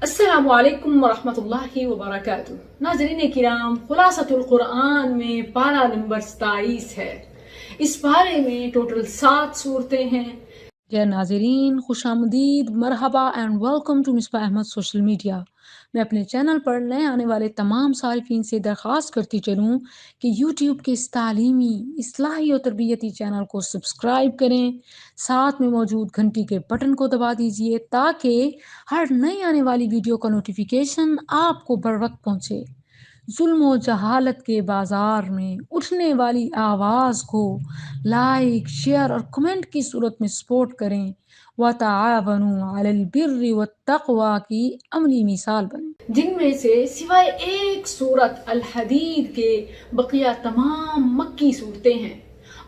السلام علیکم ورحمۃ اللہ وبرکاتہ۔ ناظرین کرام، خلاصۃ القرآن میں پارہ نمبر 27 ہے۔ اس پارے میں ٹوٹل 7 صورتیں ہیں۔ ناظرین خوش آمدید، مرحبا and welcome to Misbah Ahmed social media. میں اپنے چینل پر نئے آنے والے تمام صارفین سے درخواست کرتی چلوں کہ یوٹیوب کے اس تعلیمی، اصلاحی اور تربیتی چینل کو سبسکرائب کریں، ساتھ میں موجود گھنٹی کے بٹن کو دبا دیجئے تاکہ ہر نئی آنے والی ویڈیو کا نوٹیفیکیشن آپ کو بر وقت پہنچے۔ ظلم و جہالت کے بازار میں اٹھنے والی آواز کو لائک، شیئر اور کمنٹ کی صورت میں سپورٹ کریں۔ وَتَعَاوَنُوا عَلَى الْبِرِّ وَالتَّقْوَى کی عملی مثال بنیں، جن میں سے سوائے ایک سورت الحدید کے بقیہ تمام مکی صورتیں ہیں۔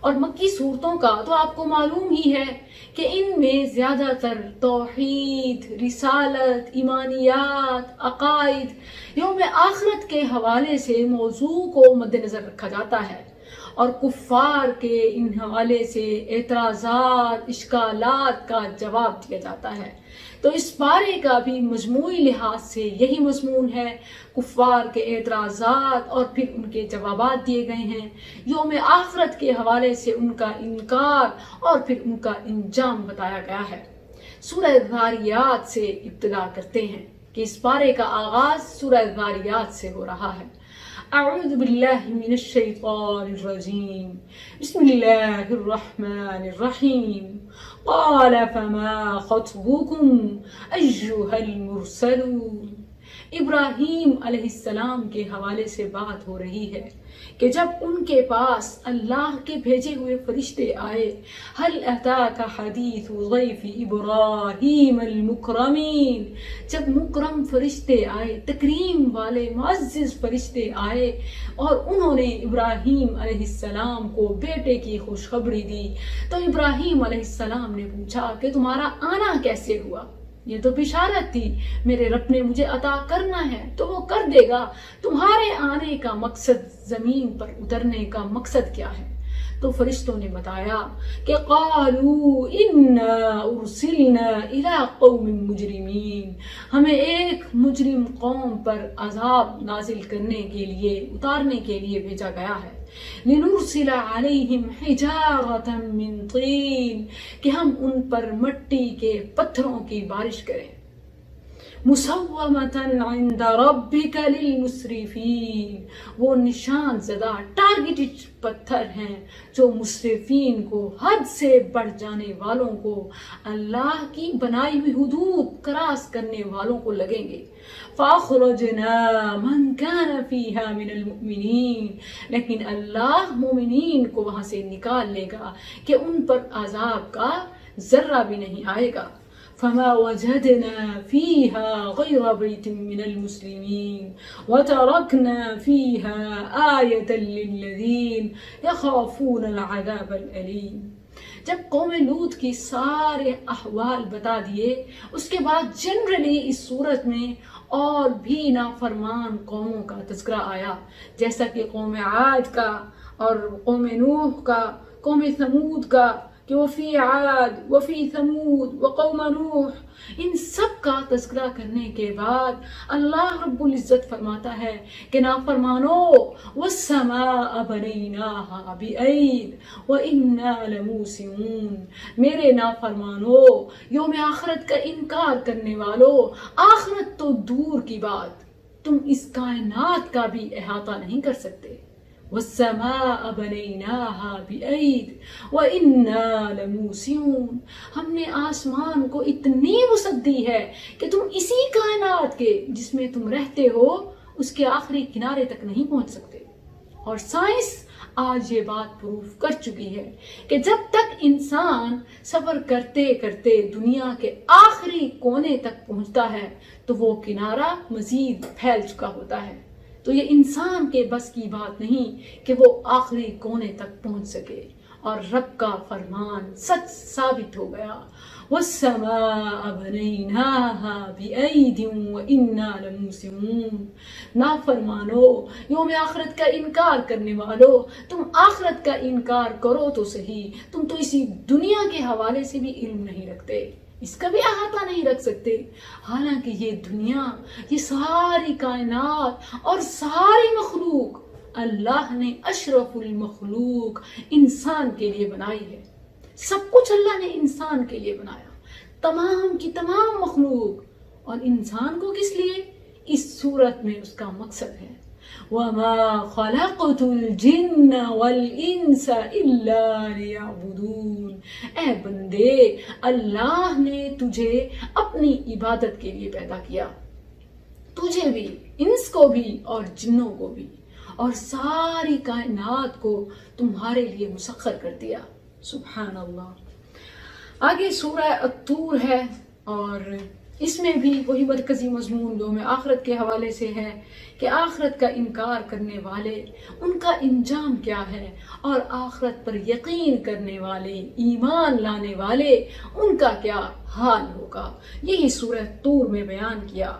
اور مکی صورتوں کا تو آپ کو معلوم ہی ہے کہ ان میں زیادہ تر توحید، رسالت، ایمانیات، عقائد، یوم آخرت کے حوالے سے موضوع کو مد نظر رکھا جاتا ہے، اور کفار کے ان حوالے سے اعتراضات، اشکالات کا جواب دیا جاتا ہے۔ تو اس پارے کا بھی مجموعی لحاظ سے یہی مضمون ہے، کفار کے اعتراضات اور پھر ان کے جوابات دیے گئے ہیں، یوم آخرت کے حوالے سے ان کا انکار اور پھر ان کا انجام بتایا گیا ہے۔ سورہ ذاریات سے ابتدا کرتے ہیں کہ اس پارے کا آغاز سورہ ذاریات سے ہو رہا ہے۔ اعوذ باللہ من الشیطان الرجیم، بسم اللہ الرحمن الرحیم۔ قال فما خطبکم ایہا المرسلون۔ ابراہیم علیہ السلام کے حوالے سے بات ہو رہی ہے کہ جب ان کے پاس اللہ کے بھیجے ہوئے فرشتے آئے، هل اتاک حدیث ضیف ابراہیم المکرمین، جب مکرم فرشتے آئے، تکریم والے معزز فرشتے آئے اور انہوں نے ابراہیم علیہ السلام کو بیٹے کی خوشخبری دی، تو ابراہیم علیہ السلام نے پوچھا کہ تمہارا آنا کیسے ہوا؟ یہ تو بشارت تھی، میرے رب نے مجھے عطا کرنا ہے تو وہ کر دے گا، تمہارے آنے کا مقصد، زمین پر اترنے کا مقصد کیا ہے؟ تو فرشتوں نے بتایا کہ قالوا انا ارسلنا الى قوم مجرمین، ہمیں ایک مجرم قوم پر عذاب نازل کرنے کے لیے، اتارنے کے لیے بھیجا گیا ہے۔ لنرسل علیہم حجارۃ من طین، کہ ہم ان پر مٹی کے پتھروں کی بارش کریں۔ مسومۃ عند ربک للمسرفین، وہ نشان زدہ ٹارگیٹڈ پتھر ہیں جو مسرفین کو، حد سے بڑھ جانے والوں کو، اللہ کی بنائی ہوئی حدود کراس کرنے والوں کو لگیں گے۔ فَأَخْرَجْنَا مَنْ كَانَ فِيهَا مِنَ الْمُؤْمِنِينَ، لیکن اللہ مومنین کو وہاں سے نکال لے گا کہ ان پر عذاب کا ذرہ بھی نہیں آئے گا۔ فما وجدنا فيها غير بيت من المسلمين وتركنا فيها آية للذين يخافون العذاب الأليم۔ جب قوم لوط کی سارے احوال بتا دیے، اس کے بعد جنرلی اس صورت میں اور بھی نافرمان قوموں کا تذکرہ آیا، جیسا کہ قوم عاد کا اور قوم نوح کا، قوم ثمود کا، کہ وفی عاد وفی ثمود وقوم نوح، ان سب کا تذکرہ کرنے کے بعد اللہ رب العزت فرماتا ہے کہ نافرمانو والسماء بنیناہا بأید وإنا لموسعون، میرے نافرمانو، یوم آخرت کا انکار کرنے والو، آخرت تو دور کی بات، تم اس کائنات کا بھی احاطہ نہیں کر سکتے۔ وَالسَّمَاءَ بَنَيْنَاهَا بِأَيْدٍ وَإِنَّا لَمُوسِعُونَ، ہم نے آسمان کو اتنی وسعت دی ہے کہ تم اسی کائنات کے جس میں تم رہتے ہو اس کے آخری کنارے تک نہیں پہنچ سکتے۔ اور سائنس آج یہ بات پروف کر چکی ہے کہ جب تک انسان سفر کرتے کرتے دنیا کے آخری کونے تک پہنچتا ہے تو وہ کنارہ مزید پھیل چکا ہوتا ہے، تو یہ انسان کے بس کی بات نہیں کہ وہ آخری کونے تک پہنچ سکے، اور رب کا فرمان سچ ثابت ہو گیا۔ وَالسَّمَاءَ بَنَيْنَاهَا بِأَيْدٍ وَإِنَّا لَمُوسِعُونَ، نافرمانو، یوم آخرت کا انکار کرنے والو، تم آخرت کا انکار کرو تو صحیح، تم تو اسی دنیا کے حوالے سے بھی علم نہیں رکھتے، اس کا بھی احاطہ نہیں رکھ سکتے. حالانکہ یہ دنیا، یہ ساری کائنات اور ساری مخلوق اللہ نے اشرف المخلوق انسان کے لیے بنائی ہے. سب کچھ اللہ نے انسان کے لیے بنایا، تمام کی تمام مخلوق. اور انسان کو کس لیے؟ اس صورت میں اس کا مقصد ہے وَمَا خَلَقْتُ الْجِنَّ وَالْإِنسَ إِلَّا لِيَعْبُدُونَ. اے بندے، اللہ نے تجھے اپنی عبادت کے لیے پیدا کیا، تجھے بھی، انس کو بھی اور جنوں کو بھی، اور ساری کائنات کو تمہارے لیے مسخر کر دیا. سبحان اللہ. آگے سورہ الطور ہے، اور اس میں بھی وہی مرکزی مضمون جو میں آخرت کے حوالے سے ہے کہ آخرت کا انکار کرنے والے، ان کا انجام کیا ہے، اور آخرت پر یقین کرنے والے، ایمان لانے والے، ان کا کیا حال ہوگا. یہی سورہ طور میں بیان کیا.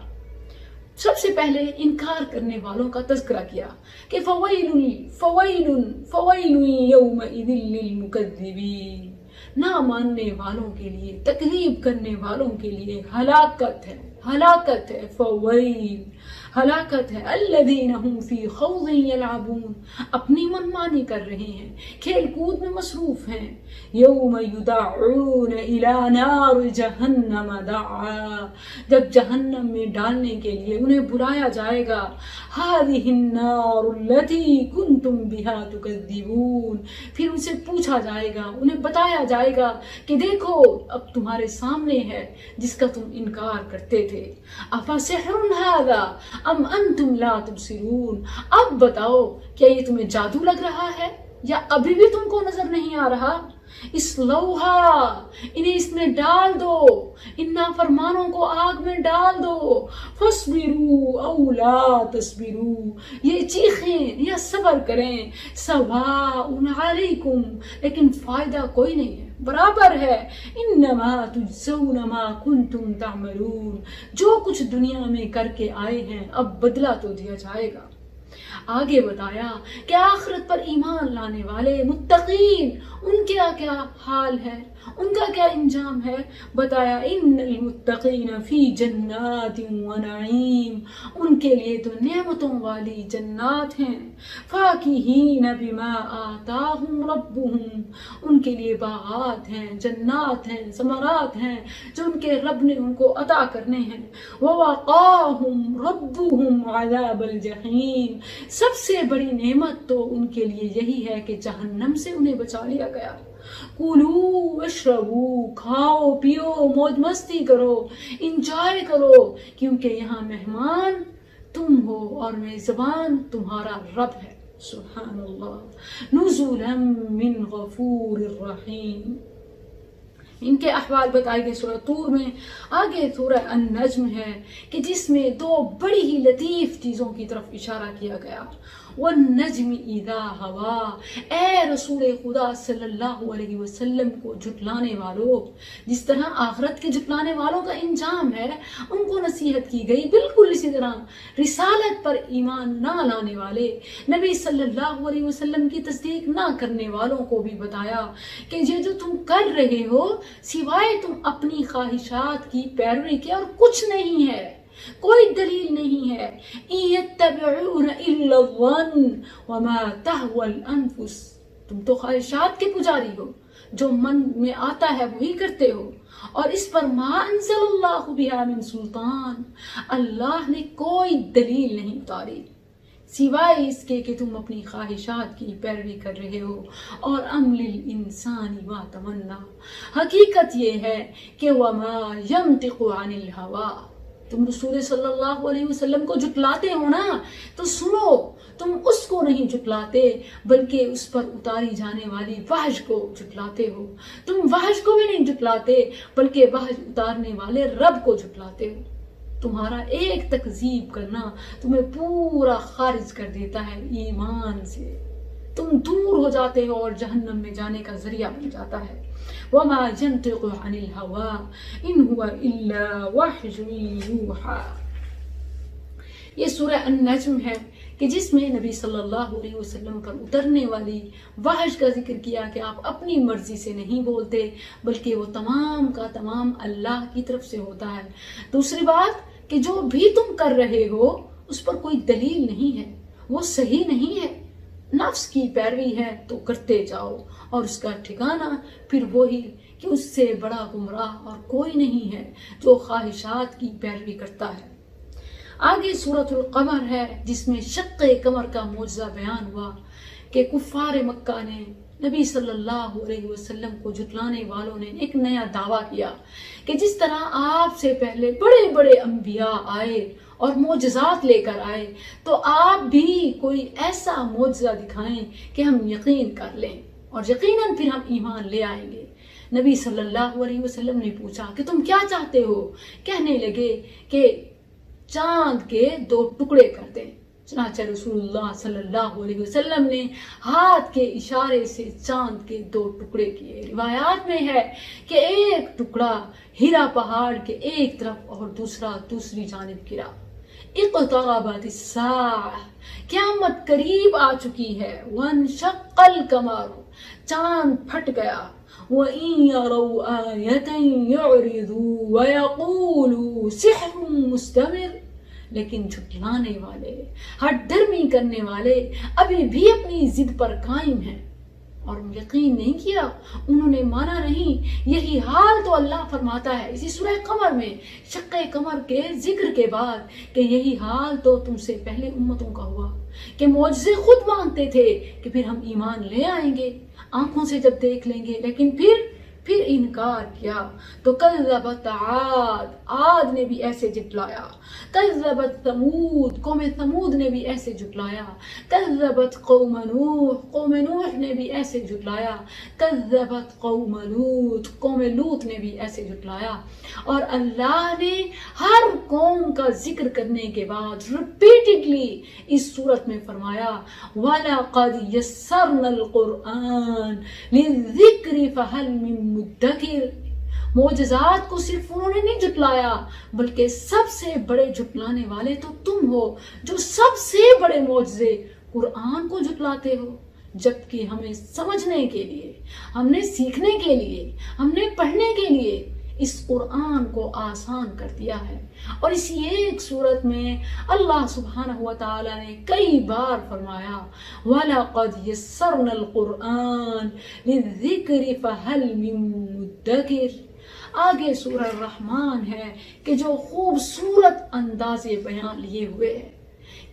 سب سے پہلے انکار کرنے والوں کا تذکرہ کیا کہ فویل یومئذ للمکذبین. نہ ماننے والوں کے لیے، تکذیب کرنے والوں کے لیے ہلاکت ہے، ہلاکت ہے. فویل، ہلاکت ہے. الذین هم فی خوض یلعبون، اپنی منمانی کر رہے ہیں، کھیل کود میں مصروف ہیں. یوم یدعون الی نار جہنم دعا، جب جہنم میں ڈالنے کے لیے انہیں بلایا جائے گا. هذه النار التي كنتم بها تكذبون، پھر ان سے پوچھا جائے گا، انہیں بتایا جائے گا کہ دیکھو اب تمہارے سامنے ہے جس کا تم انکار کرتے تھے. افسحر هذا ام انتم لا تبصرون، اب بتاؤ کیا یہ تمہیں جادو لگ رہا ہے یا ابھی بھی تم کو نظر نہیں آ رہا. اسلوہا، انہیں اس میں ڈال دو، ان نافرمانوں کو آگ میں ڈال دو. فاصبروا او لا تصبروا، یہ چیخیں یا صبر کریں. سواء علیکم، لیکن فائدہ کوئی نہیں ہے، برابر ہے. انما تجزون ما کنتم تعملون، جو کچھ دنیا میں کر کے آئے ہیں اب بدلہ تو دیا جائے گا. آگے بتایا کہ آخرت پر ایمان لانے والے متقین، ان کا کیا حال ہے، ان کا کیا انجام ہے. بتایا ان المتقین فی جنات و نعیم، ان کے لیے تو نعمتوں والی جنات ہیں. فاکہین بما آتاہم ربہم، ان کے لیے باغات ہیں، جنات ہیں، ثمرات ہیں جو ان کے رب نے ان کو عطا کرنے ہیں. ووقاہم ربہم عذاب الجحیم، سب سے بڑی نعمت تو ان کے لیے یہی ہے کہ جہنم سے انہیں بچا لیا گیا. کلو واشربو، کھاؤ پیو، موج مستی کرو، انجوائے کرو، کیونکہ یہاں مہمان تم ہو اور میزبان تمہارا رب ہے. سبحان اللہ. نزلا من غفور الرحیم. ان کے احوال بتائے گئے سورہ طور میں. آگے سورہ النجم ہے کہ جس میں دو بڑی ہی لطیف چیزوں کی طرف اشارہ کیا گیا. والنجم اذا ہوا، اے رسول خدا صلی اللہ علیہ وسلم کو جھٹلانے والوں، جس طرح آخرت کے جھٹلانے والوں کا انجام ہے ان کو نصیحت کی گئی، بالکل اسی طرح رسالت پر ایمان نہ لانے والے، نبی صلی اللہ علیہ وسلم کی تصدیق نہ کرنے والوں کو بھی بتایا کہ یہ جو تم کر رہے ہو سوائے تم اپنی خواہشات کی پیروی کے اور کچھ نہیں ہے، کوئی دلیل نہیں ہے. یتبعون الا الظن وما تهوى الانفس، تم تو خواہشات کے پجاری ہو، جو من میں آتا ہے وہی کرتے ہو، اور اس پر ما انزل اللہ بها من سلطان، اللہ نے کوئی دلیل نہیں اتاری سوائے اس کے کہ تم اپنی خواہشات کی پیروی کر رہے ہو. اور ام للانسان ما تمنا، حقیقت یہ ہے کہ وما ينطق عن الهوى، تم رسول صلی اللہ علیہ وسلم کو جھٹلاتے ہو نا تو سنو، تم اس کو نہیں جھٹلاتے بلکہ اس پر اتاری جانے والی وحی کو جھٹلاتے ہو. تم وحی کو بھی نہیں جھٹلاتے بلکہ وحی اتارنے والے رب کو جھٹلاتے ہو. تمہارا ایک تکذیب کرنا تمہیں پورا خارج کر دیتا ہے ایمان سے، تم دور ہو جاتے ہو اور جہنم میں جانے کا ذریعہ بن جاتا ہے. وما ينطق عن الهوى ان هو الا وحی یوحى. یہ سورہ النجم ہے کہ جس میں نبی صلی اللہ علیہ وسلم پر اترنے والی وحش کا ذکر کیا کہ آپ اپنی مرضی سے نہیں بولتے بلکہ وہ تمام کا تمام اللہ کی طرف سے ہوتا ہے۔ دوسری بات کہ جو بھی تم کر رہے ہو اس پر کوئی دلیل نہیں ہے، وہ صحیح نہیں ہے، نفس کی پیروی ہے تو کرتے جاؤ، اور اس کا ٹھکانہ پھر وہی کہ اس سے بڑا گمراہ اور کوئی نہیں ہے جو خواہشات کی پیروی کرتا ہے۔ آگے سورۃ القمر ہے جس میں شق قمر کا معجزہ بیان ہوا کہ کفار مکہ نے نبی صلی اللہ علیہ وسلم کو جھٹلانے والوں نے ایک نیا دعویٰ کیا کہ جس طرح آپ سے پہلے بڑے بڑے انبیاء آئے اور معجزات لے کر آئے تو آپ بھی کوئی ایسا معجزہ دکھائیں کہ ہم یقین کر لیں اور یقیناً پھر ہم ایمان لے آئیں گے۔ نبی صلی اللہ علیہ وسلم نے پوچھا کہ تم کیا چاہتے ہو؟ کہنے لگے کہ چاند کے 2 ٹکڑے کر دیں۔ چنانچہ رسول اللہ صلی اللہ علیہ وسلم نے ہاتھ کے اشارے سے چاند کے 2 ٹکڑے کیے۔ روایات میں ہے کہ ایک ٹکڑا ہیرا پہاڑ کے ایک طرف اور دوسرا دوسری جانب گرا۔ اقتربت الساعہ، قیامت قریب آ چکی ہے۔ وانشق القمر، چاند پھٹ گیا۔ وَإِن يَرَوْا آيَةً يُعْرِضُوا وَيَقُولُوا سِحْرٌ مُسْتَمِرٌ، لیکن جھٹلانے والے، ہٹ درمی کرنے والے ابھی بھی اپنی ضد پر قائم ہیں اور یقین نہیں کیا، انہوں نے مانا نہیں۔ یہی حال تو اللہ فرماتا ہے اسی سورہ قمر میں شق قمر کے ذکر کے بعد کہ یہی حال تو تم سے پہلے امتوں کا ہوا کہ معجزے خود مانگتے تھے کہ پھر ہم ایمان لے آئیں گے، آنکھوں سے جب دیکھ لیں گے، لیکن پھر انکار کیا۔ تو کذبت عاد نے بھی ایسے جھٹلایا، کذبت ثمود، قوم ثمود نے بھی ایسے جھٹلایا، کذبت قوم نوح نے بھی ایسے جھٹلایا، کذبت قوم لوط، قوم لوط نے بھی ایسے جھٹلایا۔ اور اللہ نے ہر قوم کا ذکر کرنے کے بعد ریپیٹڈلی اس صورت میں فرمایا وَلَقَدْ يَسَّرْنَا الْقُرْآنَ لِلذِّكْرِ فَهَلْ مِن مدکر۔ معجزات کو صرف انہوں نے نہیں جھٹلایا بلکہ سب سے بڑے جھٹلانے والے تو تم ہو جو سب سے بڑے معجزے قرآن کو جھٹلاتے ہو، جبکہ ہمیں سمجھنے کے لیے، ہم نے سیکھنے کے لیے، ہم نے پڑھنے کے لیے اس قرآن کو آسان کر دیا ہے۔ اور اسی ایک صورت میں اللہ سبحانہ و تعالی نے کئی بار فرمایا وَلَقَدْ يَسَّرْنَا الْقُرْآنَ لِلذِّكْرِ فَهَلْ مِن مُدَّكِرٍ۔ آگے سورہ الرحمن ہے کہ جو خوبصورت انداز بیان لیے ہوئے ہے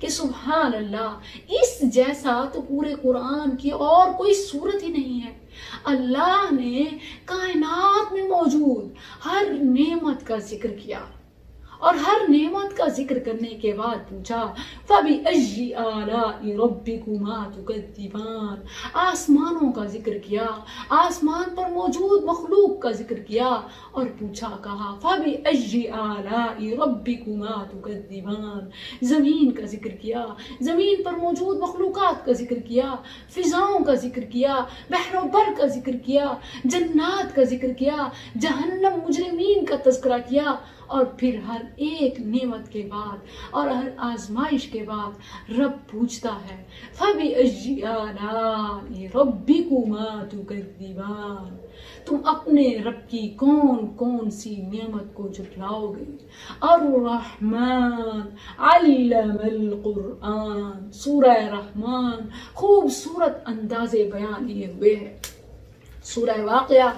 کہ سبحان اللہ، اس جیسا تو پورے قرآن کی اور کوئی صورت ہی نہیں ہے۔ اللہ نے کائنات میں موجود ہر نعمت کا ذکر کیا اور ہر نعمت کا ذکر کرنے کے بعد پوچھا فَبِأَيِّ آلَاءِ رَبِّكُمَا تُكَذِّبَانِ، آسمانوں کا ذکر کیا، آسمان پر موجود مخلوق کا ذکر کیا اور پوچھا کہا فَبِأَيِّ آلَاءِ رَبِّكُمَا تُكَذِّبَانِ، زمین کا ذکر کیا، زمین پر موجود مخلوقات کا ذکر کیا، فضاؤں کا ذکر کیا، بحر و بر کا ذکر کیا، جنات کا ذکر کیا، جہنم مجرمین کا تذکرہ کیا، اور پھر ہر ایک نعمت کے بعد اور ہر آزمائش کے بعد رب پوچھتا ہے فَبِأَيِّ آلَاءِ رَبِّكُمَا تُكَذِّبَانِ، تم اپنے رب کی کون کون سی نعمت کو جھٹلاؤ گے۔ الرحمن علم القرآن، سورہ رحمان خوبصورت انداز بیان لیے ہوئے ہے۔ سورہ واقعہ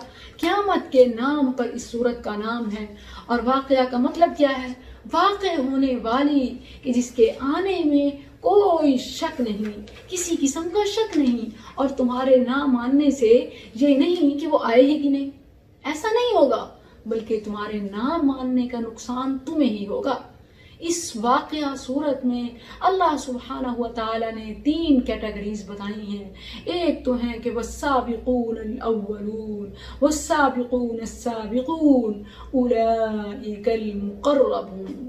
قیامت کے نام پر اس سورت کا نام ہے، اور واقعہ کا مطلب کیا ہے؟ واقع ہونے والی کہ جس کے آنے میں کوئی شک نہیں، کسی قسم کا شک نہیں، اور تمہارے نہ ماننے سے یہ نہیں کہ وہ آئے ہی کہ نہیں، ایسا نہیں ہوگا، بلکہ تمہارے نہ ماننے کا نقصان تمہیں ہی ہوگا۔ اس واقعہ صورت میں اللہ سبحانہ و تعالی نے 3 کیٹیگریز بتائی ہیں۔ ایک تو ہے کہ والسابقون الاولون والسابقون السابقون اولئک المقربون،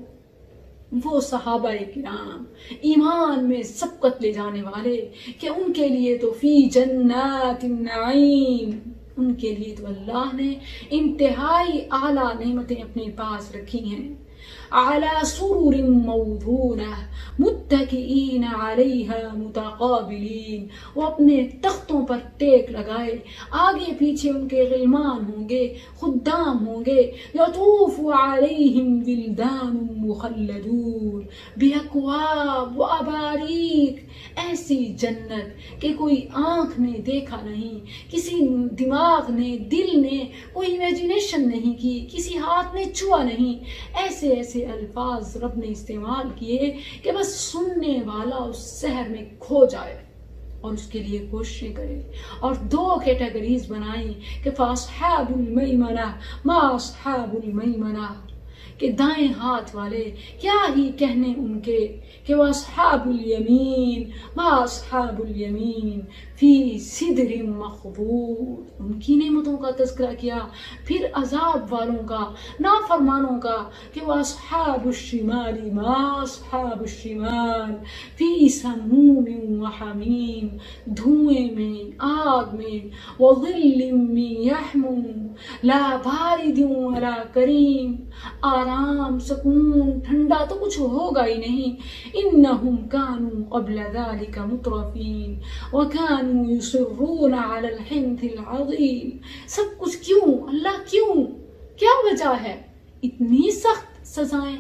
وہ صحابہ کرام ایمان میں سبقت لے جانے والے کہ ان کے لیے تو فی جنات النعیم، ان کے لیے تو اللہ نے انتہائی اعلیٰ نعمتیں اپنے پاس رکھی ہیں۔ اعلیٰ سرور موضونہ، متکئین علیہا متقابلین، وہ اپنے تختوں پر ٹیک لگائے، آگے پیچھے ان کے غلمان ہوں گے، خدام ہوں گے، یطوف علیہم ولدان مخلدون باکواب و اباریک، ایسی جنت کہ کوئی آنکھ نے دیکھا نہیں، کسی دماغ نے، دل نے کوئی امیجنیشن نہیں کی، کسی ہاتھ نے چھوا نہیں، ایسے ایسے الفاظ رب نے استعمال کیے کہ بس سننے والا اس سحر میں کھو جائے اور اس کے لیے کوششیں کرے۔ اور دو کیٹیگریز بنائیں کہ فاصحاب المیمنہ ما اصحاب المیمنہ، کہ دائیں ہاتھ والے کیا ہی کہنے ان کے، کہ وہ اصحاب الیمین ما اصحاب الیمین فی سدر مخضود، ان کی نعمتوں کا تذکرہ کیا، پھر عذاب والوں کا، نافرمانوں کا، کہ وہ اصحاب الشمال ما اصحاب الشمال فی سموم وحمیم، دھوئیں میں، آگ میں، وظل من یحموم لا بارد ولا کریم، آرام، سکون، ٹھنڈا تو کچھ ہوگا ہی نہیں۔ انہم کانوا قبل ذلک مترفین وکانوا یصرون علی الحنث العظیم، سب کچھ کیوں اللہ، کیوں، کیا وجہ ہے اتنی سخت سزائیں؟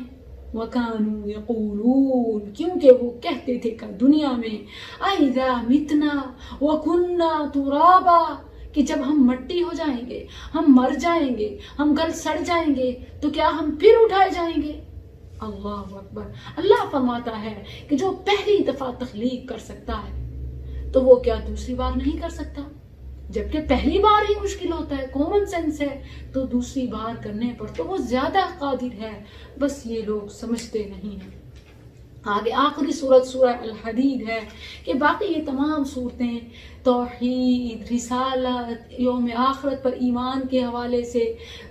وَكَانُوا يَقُولُونَ، کیونکہ وہ کہتے تھے کہ دنیا میں اَإِذَا مِتْنَا وَكُنَّا تُرَابًا، کہ جب ہم مٹی ہو جائیں گے، ہم مر جائیں گے، ہم گل سڑ جائیں گے تو کیا ہم پھر اٹھائے جائیں گے؟ اللہ اکبر۔ اللہ فرماتا ہے کہ جو پہلی دفعہ تخلیق کر سکتا ہے تو وہ کیا دوسری بار نہیں کر سکتا؟ جبکہ پہلی بار ہی مشکل ہوتا ہے، کامن سینس ہے، تو دوسری بار کرنے پر تو وہ زیادہ قادر ہے، بس یہ لوگ سمجھتے نہیں ہیں۔ آگے آخری سورت سورہ الحدید ہے کہ باقی یہ تمام صورتیں توحید، رسالت، یوم آخرت پر ایمان کے حوالے سے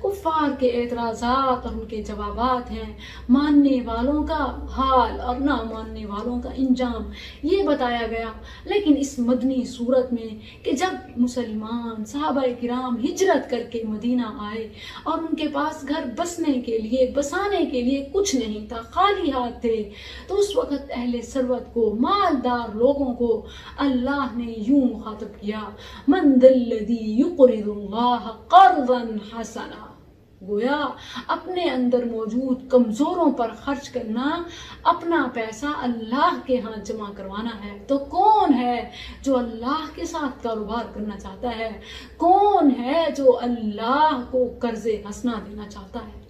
کفار کے اعتراضات اور ان کے جوابات ہیں، ماننے والوں کا حال اور نہ ماننے والوں کا انجام یہ بتایا گیا۔ لیکن اس مدنی صورت میں کہ جب مسلمان صحابہ کرام ہجرت کر کے مدینہ آئے اور ان کے پاس گھر بسنے کے لیے، بسانے کے لیے کچھ نہیں تھا، خالی ہاتھ تھے، تو اس وقت اہل ثروت کو، مالدار لوگوں کو اللہ نے یوں مخاطب کیا، من ذا الذی یقرض اللہ قرضا حسنا، گویا اپنے اندر موجود کمزوروں پر خرچ کرنا، اپنا پیسہ اللہ کے ہاں جمع کروانا ہے۔ تو کون ہے جو اللہ کے ساتھ کاروبار کرنا چاہتا ہے؟ کون ہے جو اللہ کو قرض حسنا دینا چاہتا ہے؟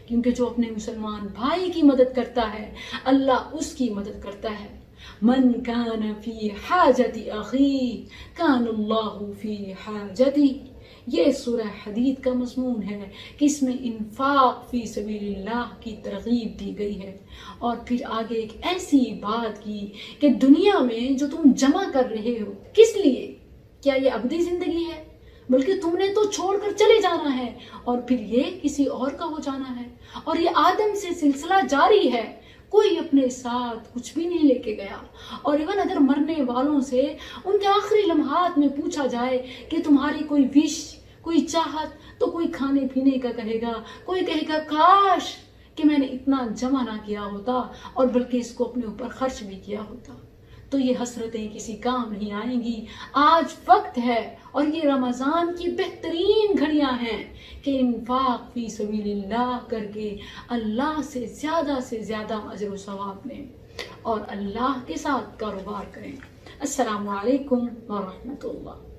کیونکہ جو اپنے مسلمان بھائی کی مدد کرتا ہے اللہ اس کی مدد کرتا ہے۔ من کان فی حاجت اخیہ کان اللہ فی حاجتہ، یہ سورہ حدید کا مضمون ہے کہ اس میں انفاق فی سبیل اللہ کی ترغیب دی گئی ہے، اور پھر آگے ایک ایسی بات کی کہ دنیا میں جو تم جمع کر رہے ہو کس لیے؟ کیا یہ ابدی زندگی ہے؟ بلکہ تم نے تو چھوڑ کر چلے جانا ہے، اور پھر یہ کسی اور کا ہو جانا ہے، اور یہ آدم سے سلسلہ جاری ہے، کوئی اپنے ساتھ کچھ بھی نہیں لے کے گیا۔ اور ایون اگر مرنے والوں سے ان کے آخری لمحات میں پوچھا جائے کہ تمہاری کوئی وش، کوئی چاہت، تو کوئی کھانے پینے کا کہے گا، کوئی کہے گا کاش کہ میں نے اتنا جمع نہ کیا ہوتا اور بلکہ اس کو اپنے اوپر خرچ بھی کیا ہوتا۔ تو یہ حسرتیں کسی کام نہیں آئیں گی۔ آج وقت ہے اور یہ رمضان کی بہترین گھڑیاں ہیں کہ انفاق فی سبیل اللہ کر کے اللہ سے زیادہ اجر و ثواب لیں اور اللہ کے ساتھ کاروبار کریں۔ السلام علیکم ورحمۃ اللہ۔